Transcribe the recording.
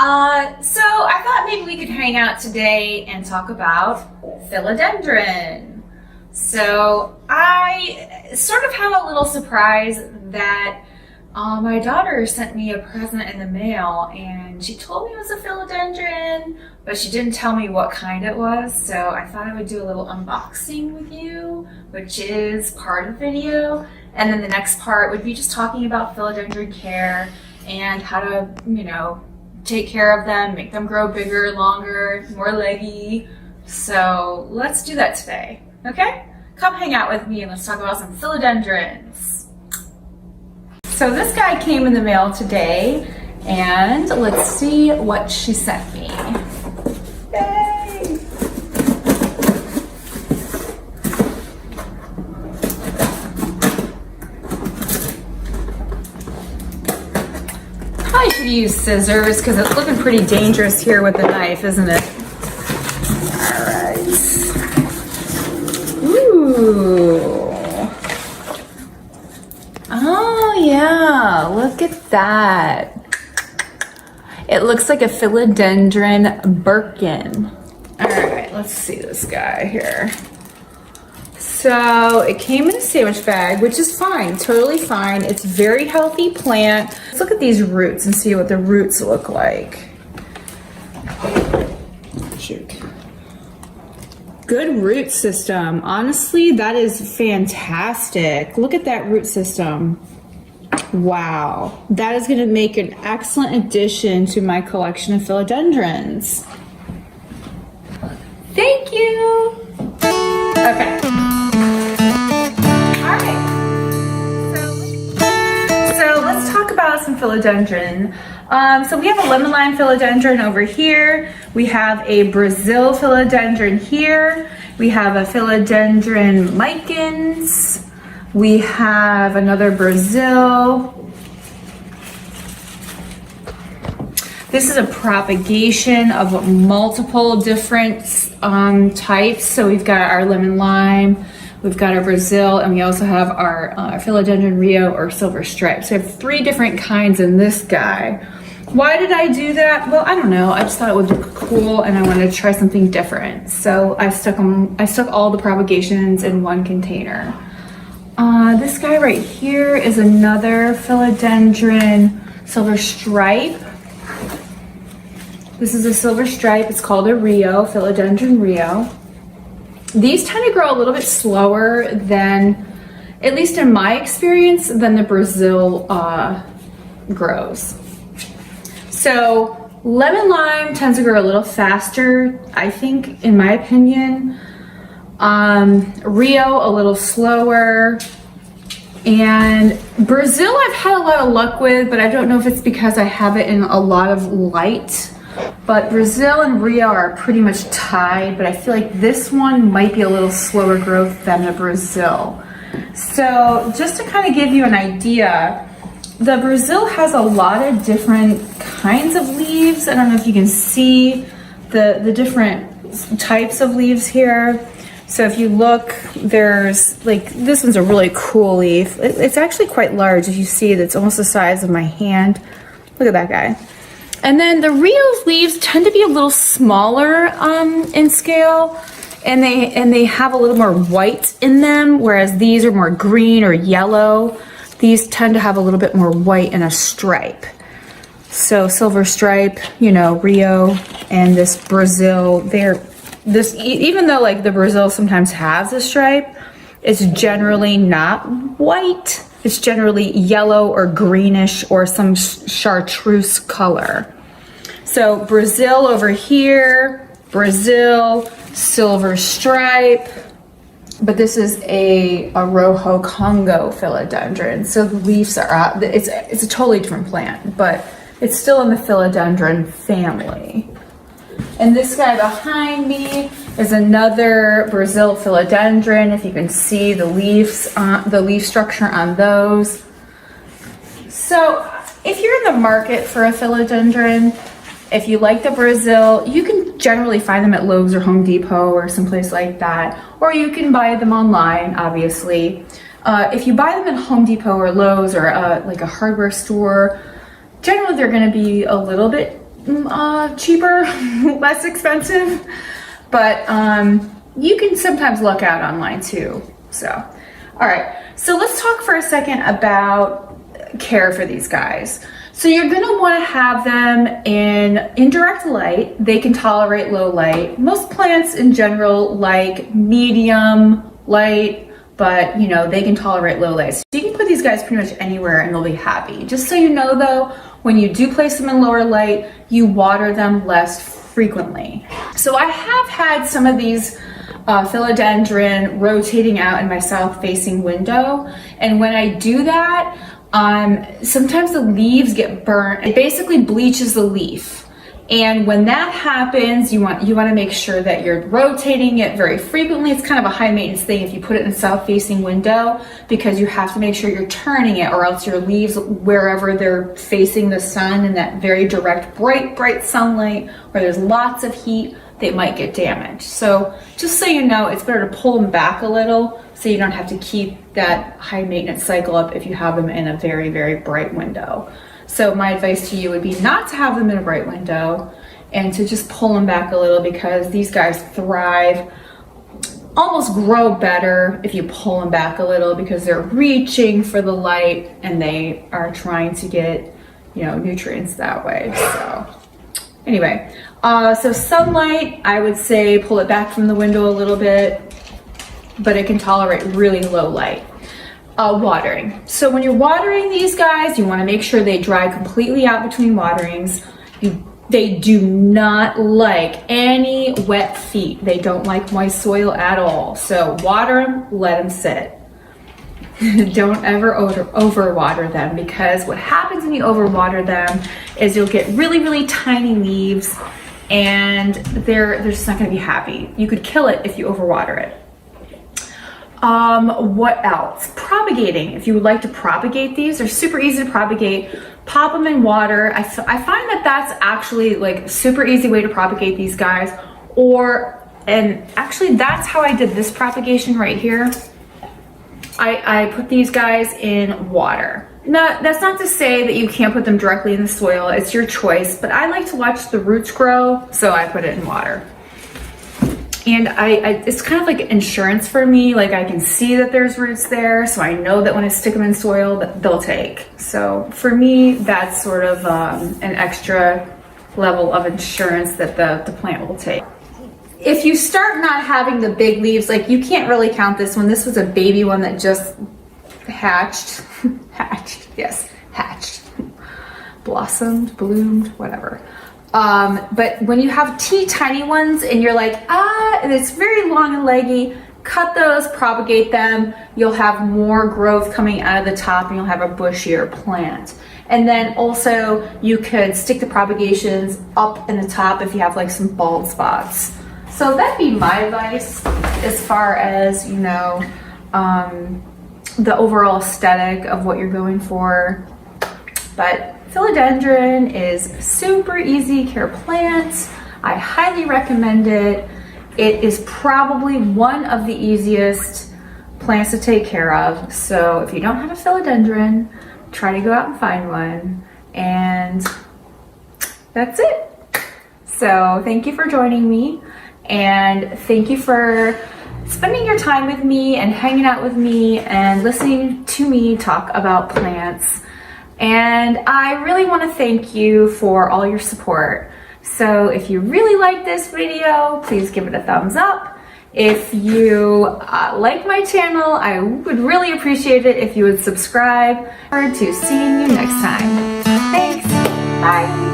So I thought maybe we could hang out today and talk about philodendron. So I sort of have a little surprise that my daughter sent me a present in the mail, and she told me it was a philodendron, but she didn't tell me what kind it was. So I thought I would do a little unboxing with you, which is part of the video. And then the next part would be just talking about philodendron care and how to, take care of them, make them grow bigger, longer, more leggy. So let's do that today, okay? Come hang out with me and let's talk about some philodendrons. So this guy came in the mail today, and let's see what she sent me. Yay! Probably should use scissors because it's looking pretty dangerous here with the knife, isn't it? All right. Ooh. Oh yeah, look at that. It looks like a philodendron Birkin. All right, let's see this guy here. So it came in a sandwich bag, which is fine, totally fine. It's a very healthy plant. Let's look at these roots and see what the roots look like. Shoot. Good root system. Honestly, that is fantastic. Look at that root system. Wow. That is going to make an excellent addition to my collection of philodendrons. Thank you. Okay. All right. So let's talk about some philodendron. So we have a lemon lime philodendron over here. We have a Brazil philodendron here. We have a philodendron micans. We have another Brazil. This is a propagation of multiple different types. So we've got our lemon lime, we've got our Brazil, and we also have our Philodendron Rio or silver stripe. So we have 3 different kinds in this guy. Why did I do that? Well, I don't know. I just thought it would look cool and I wanted to try something different. So I stuck all the propagations in one container. This guy right here is another Philodendron silver stripe. This is a silver stripe. It's called a Rio, Philodendron Rio. These tend to grow a little bit slower than, at least in my experience, than the Brazil grows. So lemon lime tends to grow a little faster, I think, in my opinion. Rio a little slower. And Brazil I've had a lot of luck with, but I don't know if it's because I have it in a lot of light. But Brazil and Rio are pretty much tied, but I feel like this one might be a little slower growth than the Brazil. So just to kind of give you an idea, the Brazil has a lot of different kinds of leaves. I don't know if you can see the different types of leaves here. So if you look, there's like, this one's a really cool leaf. It's actually quite large. If you see it, it's almost the size of my hand. Look at that guy. And then the Rio's leaves tend to be a little smaller in scale, and they have a little more white in them, whereas these are more green or yellow. These tend to have a little bit more white and a stripe. So silver stripe, Rio, and this Brazil, even though like the Brazil sometimes has a stripe, it's generally not white. It's generally yellow or greenish or some chartreuse color. So Brazil over here, Brazil, silver stripe, but this is a Rojo Congo philodendron. So the leaves are out. It's a totally different plant, but it's still in the philodendron family. And this guy behind me is another Brazil philodendron. If you can see the leaves, the leaf structure on those. So if you're in the market for a philodendron, if you like the Brazil, you can generally find them at Lowe's or Home Depot or someplace like that, or you can buy them online, obviously. If you buy them at Home Depot or Lowe's or like a hardware store, generally they're going to be a little bit cheaper, less expensive, but you can sometimes look out online too. So, all right, so let's talk for a second about care for these guys. So you're gonna wanna have them in indirect light. They can tolerate low light. Most plants in general like medium light, but you know, they can tolerate low light. So you can put these guys pretty much anywhere and they'll be happy. Just so you know though, when you do place them in lower light, you water them less frequently. So I have had some of these philodendron rotating out in my south facing window. And when I do that, sometimes the leaves get burnt. It basically bleaches the leaf. And when that happens, you want to make sure that you're rotating it very frequently. It's kind of a high maintenance thing if you put it in a south facing window, because you have to make sure you're turning it, or else your leaves, wherever they're facing the sun in that very direct, bright sunlight where there's lots of heat, they might get damaged. So just so you know, it's better to pull them back a little so you don't have to keep that high maintenance cycle up if you have them in a very bright window. So my advice to you would be not to have them in a bright window and to just pull them back a little, because these guys thrive, almost grow better if you pull them back a little, because they're reaching for the light and they are trying to get, you know, nutrients that way. So anyway, so sunlight, I would say pull it back from the window a little bit, but it can tolerate really low light. Watering. So when you're watering these guys, you want to make sure they dry completely out between waterings. They do not like any wet feet. They don't like moist soil at all. So water them, let them sit. Don't ever overwater them, because what happens when you overwater them is you'll get really tiny leaves and they're just not going to be happy. You could kill it if you overwater it. What else? Propagating. If you would like to propagate these, they're super easy to propagate. Pop them in water. I find that that's actually like a super easy way to propagate these guys. And actually that's how I did this propagation right here. I put these guys in water. Now, that's not to say that you can't put them directly in the soil. It's your choice, but I like to watch the roots grow, so I put it in water. And it's kind of like insurance for me. Like, I can see that there's roots there, so I know that when I stick them in soil that they'll take. So for me, that's sort of an extra level of insurance that the plant will take. If you start not having the big leaves, like you can't really count this one. This was a baby one that just hatched, hatched, blossomed, bloomed, whatever. But when you have tiny ones and you're like, and it's very long and leggy, cut those, propagate them. You'll have more growth coming out of the top and you'll have a bushier plant. And then also you could stick the propagations up in the top if you have like some bald spots. So that'd be my advice as far as, you know, the overall aesthetic of what you're going for. But philodendron is super easy care plant. I highly recommend it. It is probably one of the easiest plants to take care of. So if you don't have a philodendron, try to go out and find one. And that's it. So thank you for joining me. And thank you for spending your time with me and hanging out with me and listening to me talk about plants. And I really want to thank you for all your support. So if you really like this video, please give it a thumbs up. If you like my channel, I would really appreciate it if you would subscribe. Or to seeing you next time. Thanks. Bye.